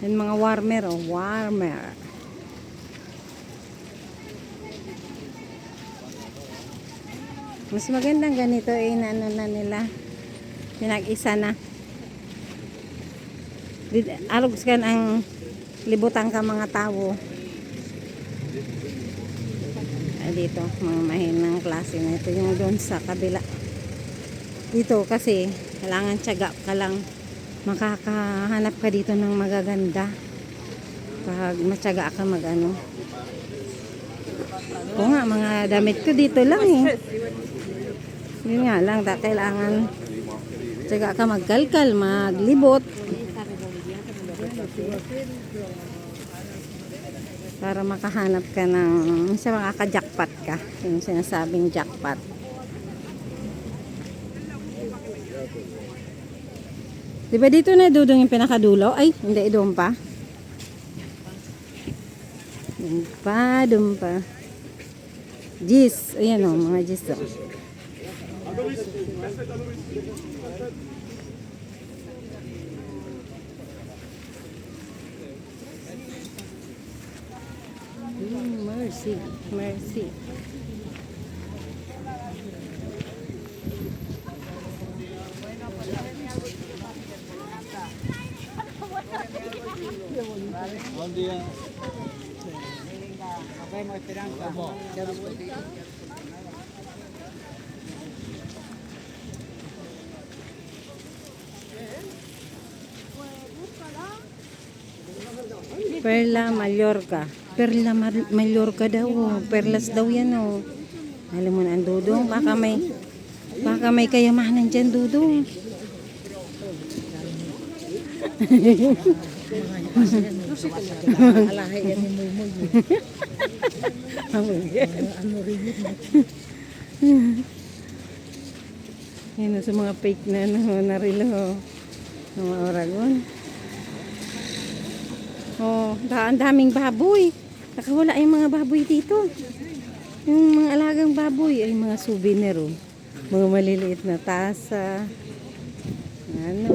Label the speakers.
Speaker 1: Yan mga warmer, oh, warmer. Mas magandang ganito eh, ano na nila. Pinag-isa na. Arugs kan ang libutan ka mga tao. Dito, mga mahinang klase na ito. Yung doon sa kabila. Dito kasi, kailangan tiyaga ka lang. Makakahanap ka dito ng magaganda. Pag matyaga ka mag-ano. Oo nga, mga damit ko dito lang eh. Yun nga lang, kailangan tiyaga ka magkalkal, maglibot. Para makahanap ka ng sa makaka-jackpot ka. Yung sinasabing jackpot. Diba dito na dudong yung pinakadulo? Ay, hindi, doon pa. Doon pa. Gis. Ayan o, mga gis o. Mercy. Mercy.
Speaker 2: Buen día. Nos vemos, Esperanza.
Speaker 1: Perla Mallorca. Perla Mallorca daw. Oh. Perlas daw yan oh. Alam mo na ang dudong. Baka may kayamanan dyan dudong.
Speaker 3: Alahay yan ni Muy. Ano rin yun?
Speaker 1: Yan sa mga fake na narilo. Mga Oragon. Oh, ang daming baboy. Nakawala yung mga baboy dito. Yung mga alagang baboy ay mga souvenir oh. Mga maliliit na tasa. Ano.